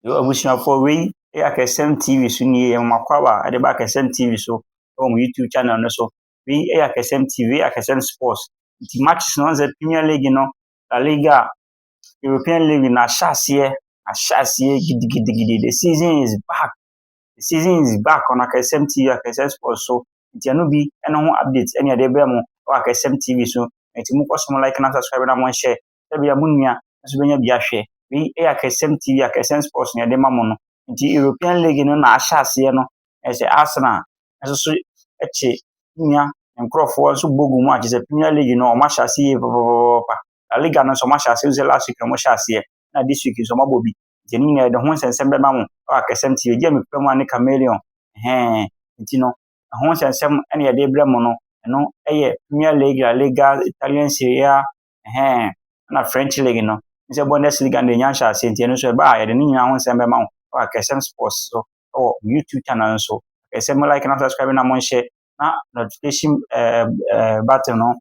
Yo abusuafo wei Akasem TV so nie makwaba ade ba Akasem TV so on YouTube channel no so wei Akasem TV Akasem Sports the matches no the Premier League no La Liga European League na shase gidigidi the season is back on Akasem TV Akasem Sports so nti anu bi eno ho update ene ade bra mu o Akasem TV so nti mu koso like na subscribe na mo share tabi amunua so benya bi ahwe wei Akasem TV Akasem Sports ne de mamu no nti European League no na ahye no ese Arsenal eso so eche nya nkrofo so bogu mu aje Premier League no o ma hyase papa La Liga no so ma hyase so last week mo hyase na this week so ma bobi jeni ne de ho nsensem be mamu o Akasem TV je me pemu ane Chameleon nti no ho nsensem ene ye de bra mu no eno eye Premier League La Liga Italian Serie A na French League no nse Bundesliga de nya hyase nti eno so ba ye de nyina ho nsem be mamu o Akasem Sports so YouTube channel so Akasem like na subscribe na mo share na notification button no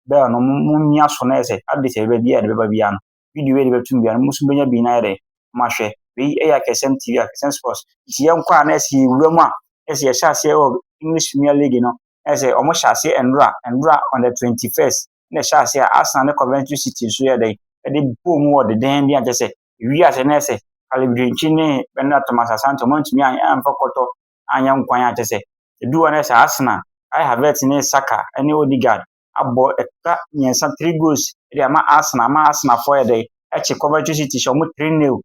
bell no mumia so na ese update e be bia de be bia no video e de betum bia no musu benya bi na ere ma hwe we Akasem TV Akasem Sports tie nkwa na ese wuram a ese ye hyase o English Premier League no ese omo hyase enra on the 21st na hyase Arsenal Coventry City so ye dey de bom wo de den dia je wi ase na ese Calibrinchi ne Bernard Thomas Asante montumi amfa koto anya nkwan a je eduwa na ese Arsenal I have it ne Saka ene Odegaard abo eka nyensa 3 goals e ama Arsenal for dey eche Coventry City so mo 3-0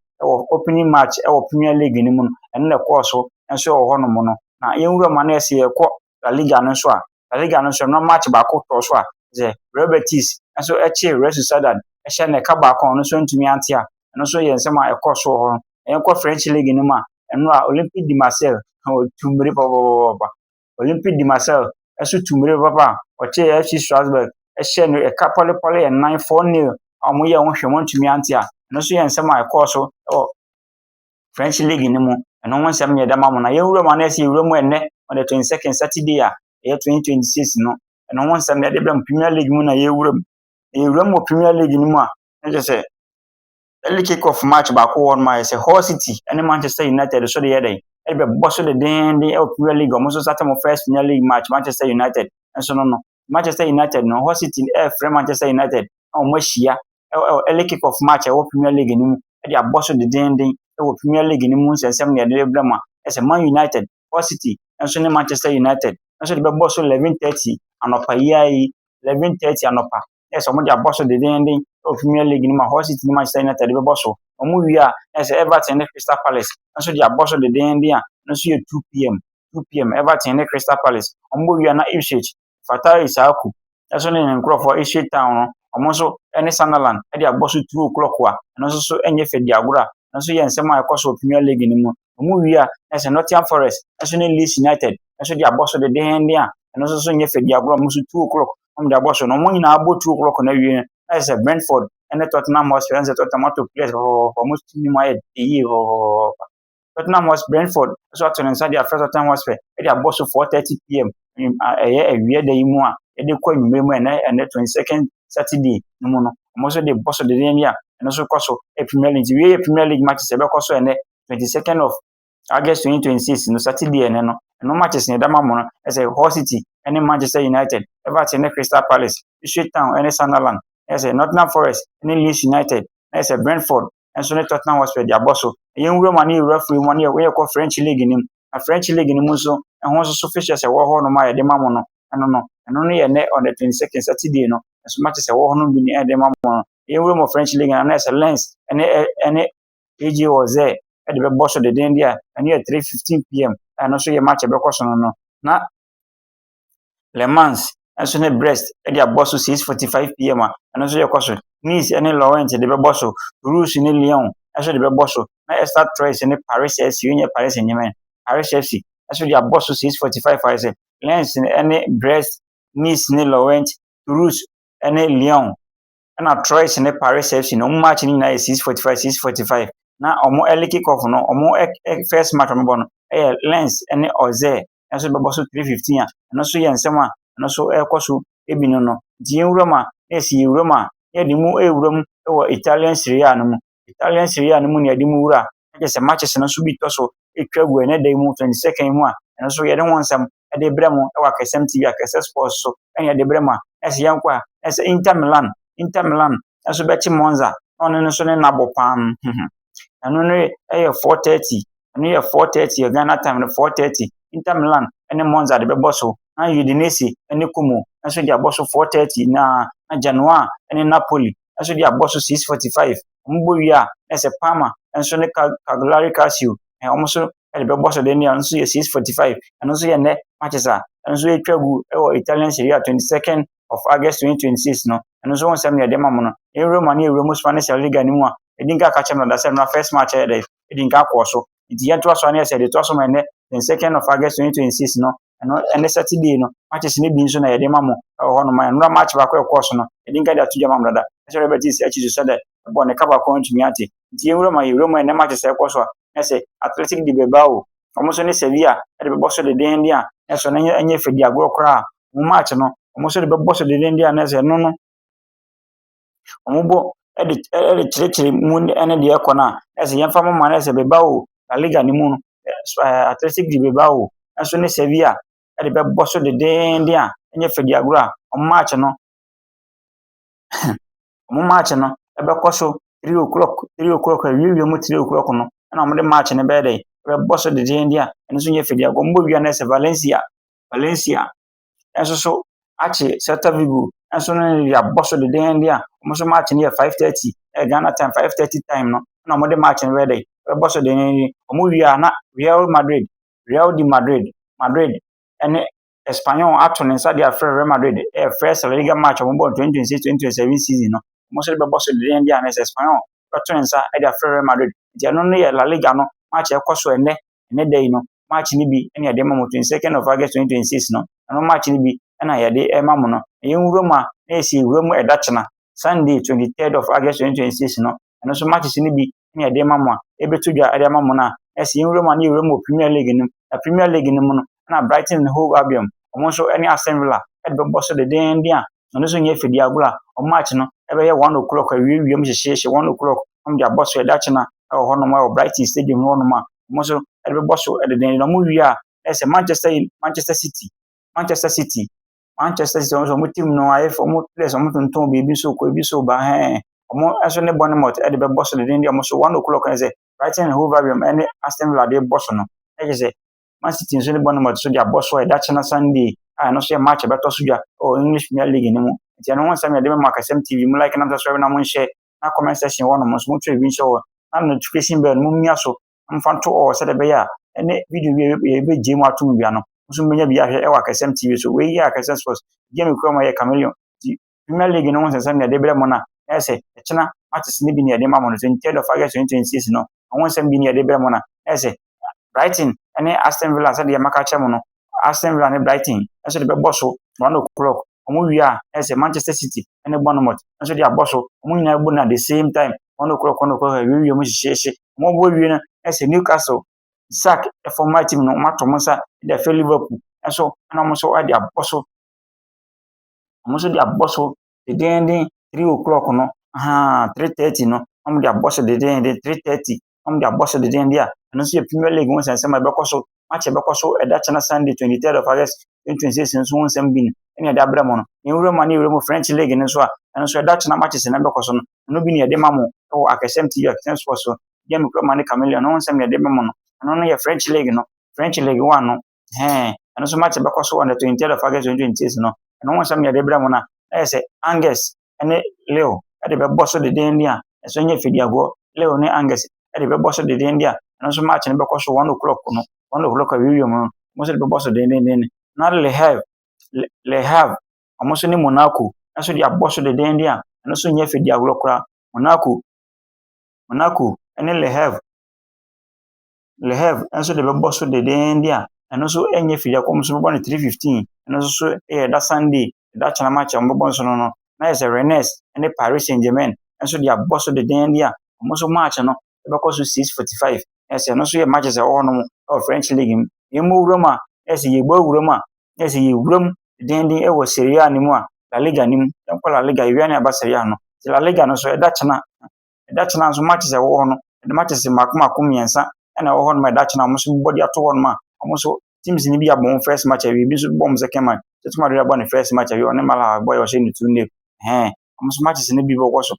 opening match Premier League ni mu ene na course enso ho no mo no na yenwura ma na ese yekọ La Liga no so no match ba ko to so a je Robertis enso eche Real Sociedad ehye na ka ba ko no so ntumi ante a eno so ye nsema ekọ so ho enko French League ni ma eno a Olympique de Marseille tumbre papa Olympique de Marseille eso tumbre papa oche FC Strasbourg ehye no eka pole 9-4-0 amu ye ho hwemo ntumi ante a eno so ye nsema ekọ so French League ni mu eno ho nsem ye dama mu na ye wura ma na ese wura mu enne on the 22nd Saturday a 2026 no eno ho nsem ye de bram Premier League mu na ye wura mu Premier League ni mu a nje se early kick off match ba ko won ma say Hull City and Manchester United so dey dey e be boss the den Premier League almost start mo first Premier League match Manchester United and so no Manchester United no Hull City free Manchester United o mo hia early kick off match e Premier League ni mu e dey boss the den Premier League ni mu nsem ne dey blama e say Man United Hull City and so Manchester United and so dey be boss 11:30 anopa yi 11:30 anopa yes omo dey boss the den Premier League ni ma Hull City ni Manchester United be boss omo wi a ese Everton ne Crystal Palace so dey boss the den dia no so 2 pm Everton ne Crystal Palace omo wi na Ipswich Fatari Isaku so ne nkrofo Ipswich Town no omo so ene Sunderland e dey boss 2 o'clock wa no so enye fedi agora no so ye nsema ekoso Premier League ni mu omo wi a ese Nottingham Forest so ne Leeds United so dey boss the den dia no so enye fedi agora omo so 2 o'clock omo dey boss no mo nyina abo 2 o'clock na wi as a Brentford and Tottenham Hotspur and Tottenham to place for almost 2 months Tottenham Hotspur Brentford so to inside their first Tottenham Hotspur they are boss 4:30 p.m. a year day mu a e dey kwa nwumre and 22nd Saturday no no almost the boss of the day here and so course a Premier League matches e be course and 22nd of August 2026 no Saturday no matches ne dama mo as a Hull City and Manchester United Everton and Crystal Palace Ipswich Town and Sunderland as a Nottingham Forest and Leeds United as a Brentford and so Tottenham Hotspur their boss yen wura mani referee money we call French League ni a French League ni mu so and ho so officials e wo ho no ma ye de mamo no no ye ne on the 22nd Saturday no so matches e wo ho no bi ni e de mamo no yen wura mo French League na as a Lens and AG was there at the boss of the day there and here 3:15 p.m. and also your match e be course no na Le Mans and so Brest e dia boss 6:45 p.m. and also your course Nice and Lorient de be boss Rouge ni Lyon and so de be boss na Stade Troyes and Paris FC ni Paris Saint-Germain Paris FC and so dia boss 6:45 as Lens and Brest Nice ni Lorient Rouge and Lyon and Troyes and Paris FC no match ni na 6:45 na omo early kick off no omo first match omo no Lens and Oze and so be boss 3:15 and so ye nsema and so ekoso ebi no die wurama esi wurama ye di mu ewuram wo Italian Serie A no mu ne di mu wura agye sɛ matches no nso bi tɔ so etwa gu ɛnɛ da yi mu 22nd mu a ɛno nso yɛde ho nsɛm ɛde brɛ mo ɛwɔ Akɛsɛm TV Akɛsɛ Sports so ɛne yɛde brɛ mo a ɛsɛ yɛnkɔ a ɛsɛ Inter Milan ɛso bɛkye Monza na ɔno nso ne nabɔ pam ɛno no ɛyɛ 4:30 ɛno yɛ 4:30 Ghana time no 4:30 Inter Milan ɛne Monza de bɛbɔ so na Udinese ɛne Como ɛso de abɔ so 4:30 na Genoa ɛne Napoli ɛso de abɔ so 6:45 ɔmo bɔ wie a ɛsɛ Parma ɛnso ne Cagliari Calcio ɔmo so ɛde bɛbɔ so de ne nso yɛ 6:45 ɛno nso yɛ nnɛ matches a ɛno nso yɛtwa gu ɛwɔ Italian Serie A 22nd of August 2026 no ɛno nso wɔn nsɛm ne yɛde ma mo no Roma ne Roma Spanish La Liga ne mu a ɛdi nka ka kyɛm na da sɛ na first match ɛyɛ dɛ ɛdi nka akɔ so nti yɛntoa so a ne yɛ sɛ de toa so ma nnɛ 22nd of August 2026 no ɛnɛ Saturday no matches ne bi nso na yɛde ma mo ɛwɔ hɔ no ma ɛnora match baako ɛkɔ so no ɛdi nka de ato gya ma mo dada ɛsɛ Robert isi akyi so sɛ dɛ ɛbɔ ne ka baako ntumi ate nti yɛwura ma Roma ɛnɛ matches ɛkɔ so a ɛsɛ Athletic de Bilbao ɔmo nso ne Sevilla ɛde bɛbɔ so dedenden a ɛsɛ no ɛnyɛ fɛdi agorɔ koraa ɔmo match no ɔmo nso de bɛbɔ so dedenden a ɛsɛ no ɔmo bɔ ɛde kyerɛkyerɛ mu ɛne deɛ ɛkɔ no a ɛsɛ yɛmfa mo ma no ɛsɛ Bilbao La Liga ne mu no Athletic de Bilbao ɛnso ne Sevilla ɛde bɛbɔ so dedenden a ɛnyɛ fɛdi agorɔ a ɔmo match no ɛbɛkɔ so 3 o'clock awie mu 3 o'clock no ɛna ɔmo de match no bɛyɛ dɛ ɛbɛbɔ so dedenden a ɛno nso nyɛ fɛdi agorɔ ɔmo bɔ wie a na ɛsɛ Valencia ɛnso so akye Celta Vigo ɛnso no de abɔ so dedenden a ɔmo nso match no yɛ 5:30 Ghana time 5:30 time no ɛna ɔmo de match no bɛyɛ dɛ ɛbɛbɔ so dedenden ɔmo wie a na Real de Madrid ɛne Espanyol ato ne nsa de afrɛ Real Madrid first La Liga match ɔmo bɔ 2026-2027 season no ɔmo nso de bɛbɔ so dedenden a na ɛsɛ Espanyol bɛto ne nsa de afrɛ Real Madrid nti ɛno no yɛ La Liga no match ɛkɔ so ɛnɛ da yi no match ni bi ɛna yɛde ma mo 22nd of August 2026 no ɛno match ni bi ɛna yɛde ɛma mo no yɛnwura mu a na yɛsi wura mu ɛda kyena Sunday 23rd of August 2026 no ɛno nso matches ni bi ɛna yɛde ma mo a ɛbɛto dwa ɛde ama mo no a ɛsɛ yɛnwura mu a na yɛwura mu Premier League no na Premier League no mu no ɛna Brighton and Hove Albion ɔmo nso ɛne Aston Villa ɛde bɛbɔ so dedenden a ɛno nso nyɛ fɛdi agorɔ a ɔmo match no ɛbɛyɛ 1 o'clock awie mu hyehyɛ 1 o'clock ɔmo de abɔ so ɛda kyena ɛwɔ hɔ nom ɛwɔ Brighton Stadium hɔ nom a ɔmo nso ɛde bɛbɔ so dedenden na ɔmo wie a ɛsɛ Manchester City ɔmo team no ayɛ fɔ ɔmo players ɔmo tontɔn baabi so kɔ ebi so ba ɔmo ɛso ne Bournemouth ɛde bɛbɔ so dedenden ɔmo so 1 o'clock ɛsɛ Brighton and Hove Albion ɛne Aston Villa de bɔ so no ɛyɛ sɛ Man City nso ne Bournemouth so de abɔ so ɛda kyena Sunday a ɛno so yɛ match ɛbɛtɔ so dwa English Premier League ne mu nti ɛno ho nsɛm yɛde bɛma Akɛsɛm TV mu like na subscribe na mo nhyɛ na comment section hɔ nom nso mo twerɛ bi nhyɛ hɔ na notification bell no mo mmia so mfa nto sɛ de bɛyɛ a ɛne video yɛbɛgye mu ato mu bia no nso mmenya bi ahwɛ ɛwɔ Akɛsɛm TV so wei yɛ Akɛsɛm Sports game kura ma yɛ Chameleon nti Premier League no ho nsɛm na yɛde brɛ mo na ɛsɛ ɛkyena matches ne bi ne yɛde ma mo no 23rd of August 2026 no ho nsɛm bi ne yɛde brɛ mo na ɛsɛ Brighton ɛne Aston Villa sɛ de yɛmaka kyɛ mo no Aston Villa ne Brighton ɛso de bɛbɔ so 1 o'clock ɔmo wie a ɛsɛ Manchester City ɛne Bournemouth ɛso de abɔ so ɔmo nyinaa bɔ na the same time 1 o'clock awie mu hyehyɛ ɔmo bɔ wie no ɛsɛ Newcastle Sack former team no mato mo nsa de afɛ Liverpool ɛso ɛna ɔmo so ɛde abɔ so ɔmo so de abɔ so dedenden 3 o'clock no 3:30 no ɔmo de abɔ so dedenden 3:30 ɔmo de abɔ so dedenden a ɛno nso yɛ Premier League ho nsɛm ɛbɛkɔ so match ɛbɛkɔ so ɛda kyena Sunday 23rd of August 2026 nso ho nsɛm bi no ɛne yɛde abrɛ mo no yɛnwura mu a ne yɛwura mu French League no so a ɛno nso ɛda kyena matches na ɛbɛkɔ so no ɛno bi ne yɛde ma mo ɛwɔ Akɛsɛm TV Akɛsɛm Sports so game kura ma ne Chameleon no ho nsɛm yɛde ma mo no ɛno no yɛ French League 1 no ɛno nso match ɛbɛkɔ so on the 23rd of August 2026 no ɛno ho nsɛm yɛde brɛ mo no ɛyɛ sɛ Angers ɛne Lille ɛde bɛbɔ so dedenden a ɛso nyɛ fɛdi agorɔ Lille ne Angers ɛde bɛbɔ so dedenden a ɛno nso match no bɛkɔ so 1 o'clock no 1 o'clock awie mu no ɔmo nso de bɛbɔ so dedenden na Le Havre ɔmo nso ne Monaco ɛso de abɔ so dedenden a ɛno nso nyɛ fɛdi agorɔ koraa Monaco ɛne Le Havre ɛnso de bɛbɔ so dedenden a ɛno nso ɛnyɛ fɛdi agorɔ ɔmo nso bɛbɔ no 3:15 ɛno nso so ɛyɛ ɛda Sunday ɛda kyena match a ɔmo bɛbɔ nso no na yɛ sɛ Rennes ɛne Paris Saint-Germain ɛnso de abɔ so dedenden a ɔmo nso match no ɛbɛkɔ so 6:45 ɛsɛ ɛno nso yɛ matches ɛwɔ hɔ nom ɛwɔ French League mu yɛmmɔ wura mu a ɛsɛ yɛbɔ wura mu a ɛsɛ yɛwura mu dedenden ɛwɔ Serie A ne mu a La Liga ne mu yɛnkɔ La Liga yɛwia ne aba Serie A no nti La Liga no so ɛda kyena nso matches ɛwɔ hɔ no the matches mako mmiɛnsa ɛna ɛwɔ hɔ no ma ɛda kyena ɔmo so bɔde ato hɔ no ma ɔmo so teams ni bi abɔ first match awie bi so bɔ second match Atletico Madrid abɔ ne first match awie ɔne Malaga boy ɔhyɛ ne 2-0 ɔmo so matches ni bi bɔ so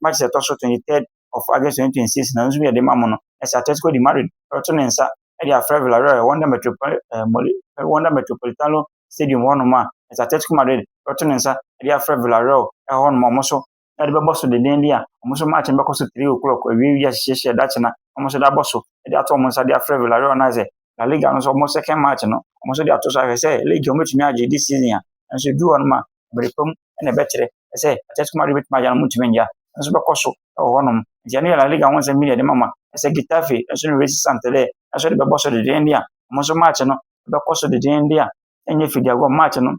matches ɛtɔ so 23rd of August 2026 na nso bi yɛde ma mo no ɛsɛ Atletico de Madrid ɔto ne nsa ɛde afrɛ Villarreal Wanda Metropolitano Stadium hɔ no ma ɛsɛ Atletico Madrid ɔto ne nsa ɛde afrɛ Villarreal ɛhɔ no ma ɔmo so ɛde bɛbɔ so deden a ɔmo so match bɛkɔ so 3 o'clock awie ahyehyɛ daakye na ɔmo so da bɔ so ɛde ato ɔmo nsa de afrɛ Villarreal na sɛ La Liga no so ɔmo second match no ɔmo so de ato so ahwɛ sɛ league ɔmo tumi agye this season a nso du hɔ no ma mmerepam ɛna ɛbɛkyerɛ ɛsɛ Atletico Madrid bɛtumi agye no mo tumi ngya nso bɛkɔ so ɛwɔ hɔ nom nti ɛno yɛ La Liga ho nsɛm bi de mama ɛsɛ Getafe nso ne Racing Santander nso de bɛbɔ so deden a ɔmo so match no bɛkɔ so deden a ɛnyɛ fidi agɔ match no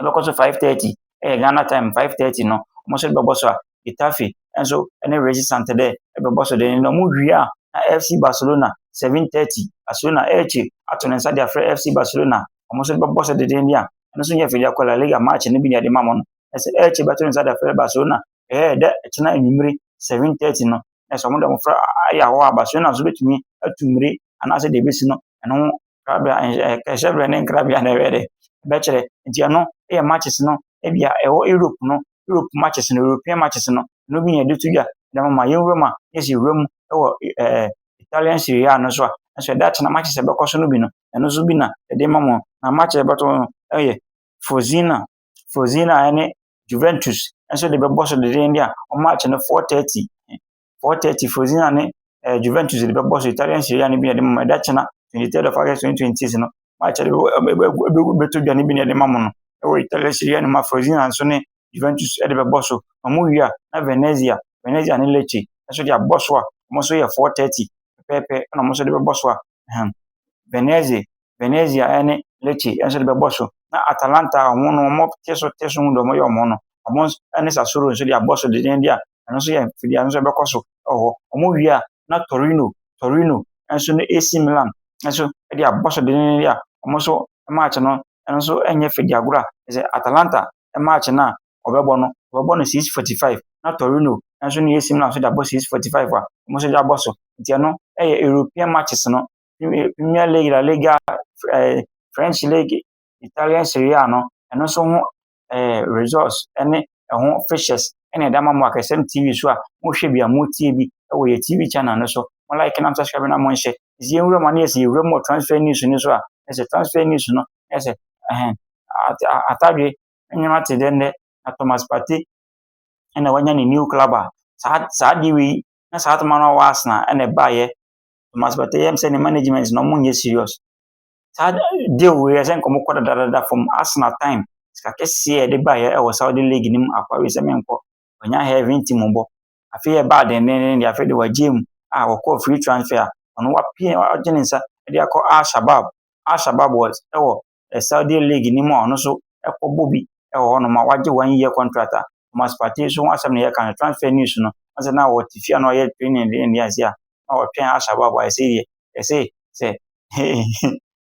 ɛbɛkɔ so 5:30 ɛyɛ Ghana time 5:30 no ɔmo so de bɛbɔ so a Getafe nso ɛne Racing Santander ɛbɛbɔ so deden na ɔmo wie a na FC Barcelona 7:30 Barcelona ɛkyi ato ne nsa de afrɛ FC Barcelona ɔmo so de bɛbɔ so deden a ɛno so nyɛ fidi akɔ La Liga match no bi de mama no ɛsɛ ɛkyi bɛto ne nsa de afrɛ Barcelona ɛdɛ ɛkyena anwummere 7:30 no ɛsɛ ɔmo de mo fra ayɛ hɔ a Barcelona so betumi atumire anaasɛ de besi no ɛno krabea ɛhyɛbrɛ ne nkrabea na ɛwɛ de bɛkyerɛ nti ɛno ɛyɛ matches no ebia ɛwɔ Europe matches no European matches no no bi yɛ de to dwa de mama yɛwura mu a yɛsi wura mu ɛwɔ Italian Serie A no so a ɛsɛ ɛda kyena matches ɛbɛkɔ so no bi no ɛno so bi na ɛde mama na match ɛbɛto no ɛyɛ Frosinone ɛne Juventus nso de bɛbɔ so deden a match no 4:30 Frosinone ne Juventus de bɛbɔ so Italian Serie A no bi na de mama ɛda kyena 23rd of August 2026 no match de bɛto dwa no bi na de mama no ɛwɔ Italian Serie A no ma Frosinone nso ne Juventus de bɛbɔ so ɔmo wie a na Venezia ne Lecce nso de abɔ so a ɔmo so yɛ 4:30 pɛpɛɛpɛ na ɔmo so de bɛbɔ so a Venezia ne Lecce nso de bɛbɔ so na Atalanta ɔmo no ɔmo te so hu de ɔmo yɛ ɔmo no ɔmo ne Sassuolo nso de abɔ so deden a ɛno nso yɛ fidi nso bɛkɔ so ɛwɔ ɔmo wie a na Torino nso ne AC Milan nso de abɔ so deden a ɔmo so match no ɛno nso ɛnyɛ fidi agorɔ a ɛsɛ Atalanta match na ɔbɛbɔ no 6:45 na Torino nso ne AC Milan nso de abɔ 6:45 a ɔmo nso de abɔ so nti ɛno ɛyɛ European matches no Premier League La Liga French League Italian Serie A no ɛno nso ho results ɛne ɛho fixtures ɛne ɛda ma mo akɛsɛm TV so a mohwɛ bi a motie bi ɛwɔ yɛ TV channel no so mo like na subscribe na mo nhyɛ ɛsɛ yɛwura ma ne yɛsɛ yɛwura mu transfer news no so a ɛsɛ transfer news no ɛsɛ atadwe ɛnyɛma te dɛ ndɛ na Thomas Partey ɛna wanya ne new club a saa de wei na saa atoma no wɔ Arsenal ɛna ɛbaayɛ Thomas Partey yɛm sɛ ne management no ɔmo nyɛ serious saa deal wei ɛsɛ nkɔmɔ kɔ dadadada from Arsenal time sika kɛseɛ yɛde baayɛ ɛwɔ Saudi League nim akwawe sɛ menkɔ ɔnya heavy team mbɔ afei yɛ baa dendenden de afei de wagye mu a wɔkɔ free transfer a ɔno wapie ɔgye ne nsa de akɔ Al-Shabab was ɛwɔ Saudi League nim a ɔno so ɛkɔbɔ bi ɛwɔ hɔ nom a wagye 1 year contract a Thomas Partey so ho asɛm ne yɛka no transfer news no asɛ na wɔte fia na ɔyɛ training de ne ase a na wɔtwɛn Al-Shabab a ɛsɛ sɛ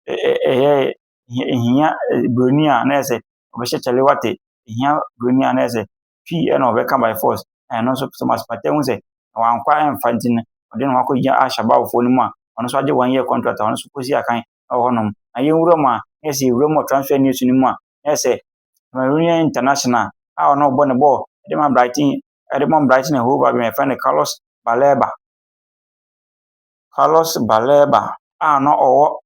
ɛhia broni a na ɛsɛ ɔbɛhyɛ kyale wate ɛhia broni a na ɛsɛ fee ɛna ɔbɛka by force ɛno nso Thomas Partey hu sɛ wankwa ɛmfa nti no ɔde no wakɔgya Al-Shabab foɔ no mu a ɔno nso agye 1 year contract a ɔno nso kɔsi akan ɛwɔ hɔ nom na yɛwura mu a na ɛsɛ yɛwura mu transfer news no mu a na ɛsɛ Cameroonian international a ɔno ɔbɔ ne bɔɔl ɛde ma Brighton and Hove Albion ɛfɛ ne Carlos Baleba a no ɔwɔ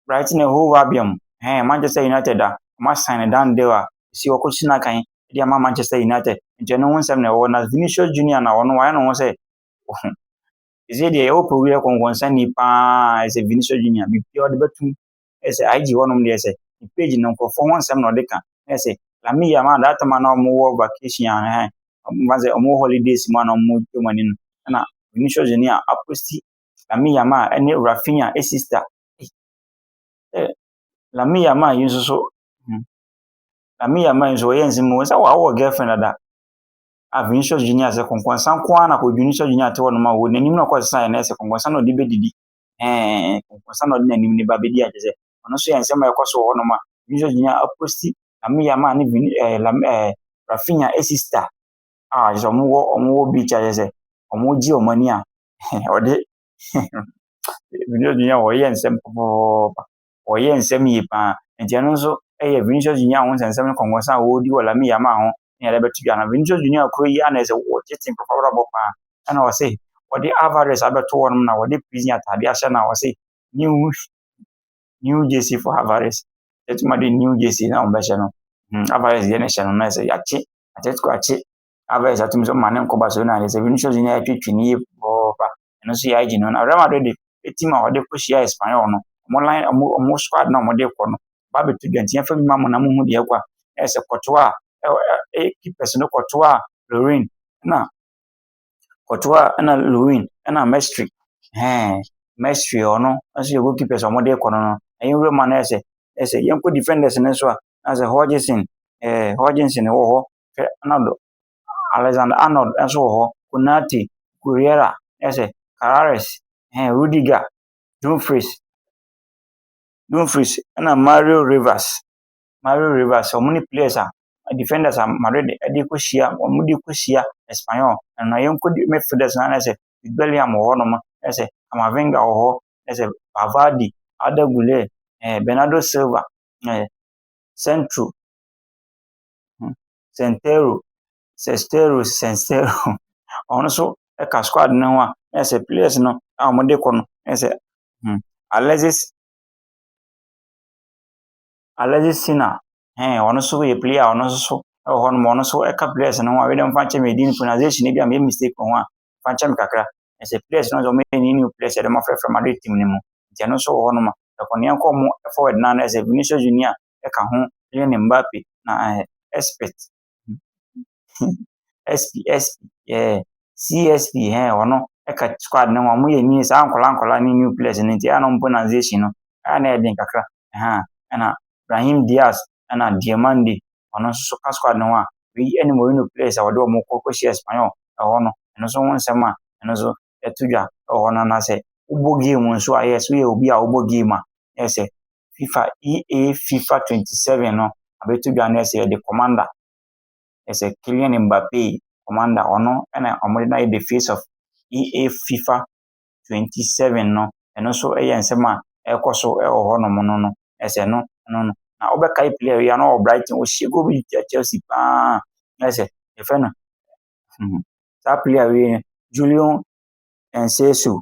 Brighton and Hove Albion Manchester United a ɔma sign down deal a si ɔkɔsi na kan ɛde ama Manchester United nti ɛno ho nsɛm na ɛwɔ na Vinicius Junior na ɔno wayɛ no ho sɛ ɛsɛ deɛ ɛwɔ prowi kɔnkɔnsa ni paa ɛsɛ Vinicius Junior bibia ɔde bɛtum ɛsɛ IG hɔ nom deɛ ɛsɛ page no nkurɔfoɔ ho nsɛm na ɔde ka ɛsɛ Lamine Yamal that time na ɔmo wɔ vacation a ɔmo holidays mu na ɔmo twɛ mu ani no na Vinicius Junior aposti Lamine Yamal ɛne Rafinha sister Lamine Yamal yi nso so ɔyɛ nsɛm sɛ wɔawɔ girlfriend dada a Vinicius Junior sɛ kɔnkɔnsa nko ara na kɔ Vinicius Junior te hɔ nom a wɔ n'anim na ɔkɔ sesa yɛ na ɛsɛ kɔnkɔnsa na ɔde bɛdidi kɔnkɔnsa na ɔde n'anim ne ba bɛdi agye sɛ ɔno nso yɛ nsɛm a ɛkɔ so wɔ hɔ nom a Vinicius Junior aposti Lamine Yamal ne Rafinha sister a sɛ ɔmo wɔ beach a sɛ ɔmo gye ɔmo ani a ɔde Vinicius Junior ɔyɛ nsɛm pɔpɔɔpɔ ɔyɛ nsɛm yie paa nti ɛno nso ɛyɛ Vinicius Junior ho nsɛnsɛm no kɔnkɔnsa a wɔredi wɔ Lamine Yamal ho ne yɛde bɛto dwa no Vinicius Junior koro yi ana sɛ wɔtete mpɔpɔbrabɔ paa ɛna ɔse wɔde Alvarez abɛto hɔ nom na wɔde prison atade ahyɛ na ɔse new jersey for Alvarez ɛtuma de new jersey na ɔmbɛhyɛ no Alvarez yɛ ne hyɛ no na sɛ yɛakye Atletico akye Alvarez atum sɛ ɔma ne nkɔ Barcelona sɛ Vinicius Junior atwitwi ne yie pɔpɔɔpɔ ɛno nso yɛ agye no na Real Madrid de team a wɔde kɔhyia Espanyol no ɔmo squad na ɔmo de kɔ no ba bɛto dwa nti yɛmfa bi ma mo na mohu deɛ ɛkɔ a ɛsɛ Courtois keepers no Courtois Lauren ɛna ɛna Messi ɔno nso yɛ goalkeepers a ɔmo de kɔ no ɛyɛ wura ma no ɛsɛ yɛnkɔ defenders no nso a na sɛ Hodgson wɔ hɔ Alexander Arnold nso wɔ hɔ Konate Correa ɛsɛ Carreras Rudiger Dumfries ɛna Mario Rivas ɔmo ne players a defenders a Madrid de kɔhyia Espanyol na yɛnkɔ midfielders na sɛ Bellingham wɔ hɔ nom ɛsɛ Camavinga wɔ hɔ ɛsɛ Valverde Arda Güler Bernardo Silva Centro Sestero ɔno nso ɛka squad no ho a ɛsɛ players no a ɔmo de kɔ no ɛsɛ Alexis Sina ɔno nso yɛ player ɔno nso ɛwɔ hɔ nom ɔno nso ɛka players no ho a wɛdɛ mfa nkyɛn medin pronunciation bi a meyɛ mistake ho a mfa nkyɛn kakra ɛsɛ players no nso ɔmo yɛ new players ɛde mo afrɛfrɛ Madrid team no mu nti ɛno nso wɔ hɔ nom a ɛkɔneɛ nkɔ ɔmo forward na ɛsɛ Vinicius Junior ɛka ho Kylian Mbappe na CSP ɔno ɛka squad no ho ɔmo yɛ new saa nkɔla ne new players no nti ɛna pronunciation no ɛna ɛden kakra ɛna Brahim Diaz ɛna Diamande ɔno nso ka squad no ho a wei ɛne Mourinho players a wɔde ɔmo kɔhyia Espanyol ɛhɔ no ɛno nso ho nsɛm a ɛno nso ɛto dwa ɛhɔ no na sɛ wobɔ game nso a yɛ so yɛ obi a wobɔ game a ɛsɛ EA FIFA 27 no abɛto dwa no ɛsɛ yɛde commander ɛsɛ Kylian Mbappe commander ɔno ɛna ɔmo de na yɛ the face of EA FIFA 27 no ɛno nso ɛyɛ nsɛm a ɛkɔ so ɛwɔ hɔ nom no ɛsɛ no na wobɛkae player yi a na ɔwɔ Brighton ɔhyɛ goal bi Chelsea paa ɛsɛ yɛfrɛ no saa player yi Julian Enciso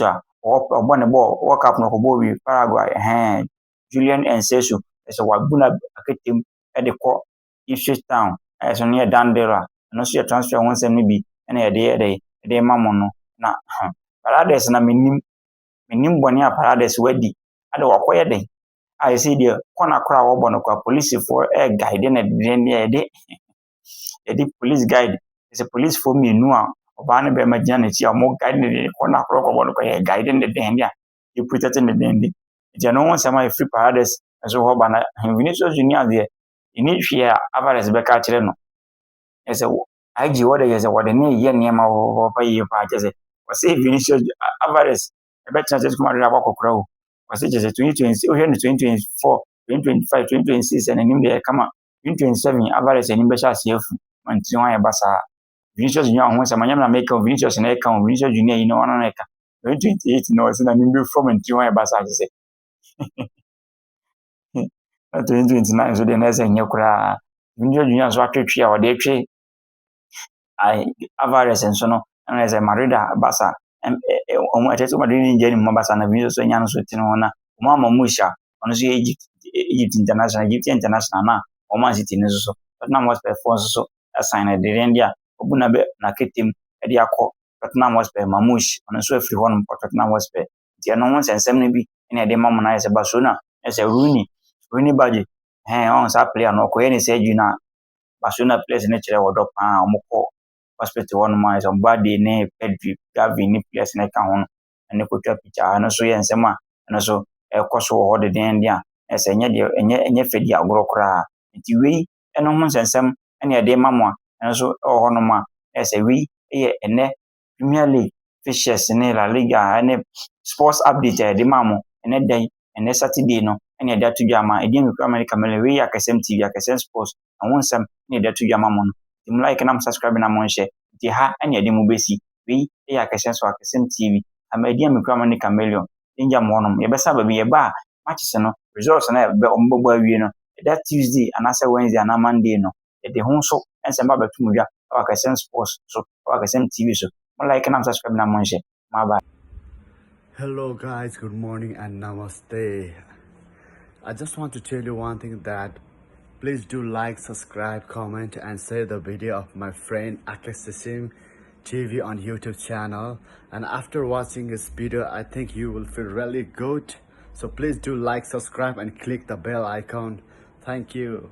a ɔbɔ ne ball World Cup no kɔbɔ wi Paraguay Julian Enciso ɛsɛ wabu na aketem ɛde kɔ Ipswich Town ɛsɛ no yɛ Dandela ɛno nso yɛ transfer ho nsɛm no bi ɛna yɛde ma mo no na Paredes na menim bɔne a Paredes wadi ade wakɔyɛ den a yɛsɛ deɛ kɔna kora a wɔbɔ no kwa polisifoɔ guide na yɛde police guide ɛsɛ polisifoɔ mmienu a ɔbaa ne bɛrima gyina n'akyi a ɔmo guide ne de kɔna kora kɔbɔ no kwa yɛ guide ne den a yɛ protect ne den de nti ɛno ho nsɛm a yɛfiri Paredes nso hɔ ba na Vinicius Junior deɛ ɛni hwee a Alvarez bɛka kyerɛ no ɛsɛ IG wɔde yɛ sɛ wɔde ne yɛ nneɛma wɔpɛ yie paa kyɛ sɛ wɔsɛ Vinicius Alvarez ɛbɛtena sɛ kuma de abɔ akɔkora o wɔsɛ kyɛ sɛ 2020 wohwɛ no 2024 2025 2026 ɛnanim deɛ kama 2027 Alvarez anim bɛhyɛ aseɛ afu manti ho ayɛ basaa Vinicius Junior ho sɛ manyam na meka Vinicius na ɛka Vinicius Junior yi na ɔno na ɛka 2028 na wɔsɛ nanim bɛfɔ manti ho ayɛ basaa kyɛ sɛ 2029 so deɛ na ɛsɛ nyɛ koraa Vinicius Junior nso atwetwe a wɔde atwe Alvarez nso no ɛna ɛsɛ Madrid Barca ɔmo Atletico Madrid ne ngye ne mu Barca na Vinicius nya no so tene ho na ɔmo ama mu hyia ɔno nso yɛ Egypt international na ɔmo City ne so Tottenham Hotspur fo nso so assign na de rendi a obu na ketem ɛde akɔ Tottenham Hotspur Mamouche ɔno nso afiri hɔ no Tottenham Hotspur nti ɛno ho nsɛnsɛm no bi ɛna ɛde ma mo na ɛsɛ Barcelona ɛsɛ Rooney Badge ɔn saa player no ɔkɔyɛ ne sɛ adwuma na Barcelona players ne kyerɛ wɔdɔ paa ɔmo kɔ hospital hɔ nom a ɛsɛ Mbade ne Pedri Gavi ne players ne ka ho no ɛne kɔtwa picture ɛno nso yɛ nsɛm a ɛno nso ɛkɔ so wɔ hɔ dedenden a ɛsɛ ɛnyɛ fɛdi agorɔ koraa nti wei ɛno ho nsɛnsɛm ɛne ɛde ma mo a ɛno nso ɛwɔ hɔ nom a ɛsɛ wei ɛyɛ ɛnɛ Premier League fixtures ne La Liga ɛne sports update a ɛde ma mo ɛnɛ Saturday no ɛne ɛde ato dwa ma ɛde nkura America mele wei Akɛsɛm TV Akɛsɛm Sports ɛho nsɛm ne ɛde ato dwa ma mo no nti mo like na mo subscribe na mo nhyɛ nti ha ɛne ɛde mo bɛsi wei ɛyɛ akɛsɛm so akɛsɛm tv ama ɛdi amikura ma ne chameleon ɛngya mo hɔnom yɛbɛsa baabi yɛba a matches no results no ɔmo bɛbɔ awie no ɛda Tuesday anaasɛ Wednesday anaa Monday no yɛde ho nso ɛnsɛm ba bɛto mu dwa ɛwɔ akɛsɛm sports so ɛwɔ akɛsɛm tv so mo like na mo subscribe na mo nhyɛ mo aba. Hello guys, good morning and namaste. I just want to tell you one thing, that please do like, subscribe, comment and share the video of my friend Akessim TV on YouTube channel. And after watching this video, I think you will feel really good. So please do like, subscribe and click the bell icon. Thank you.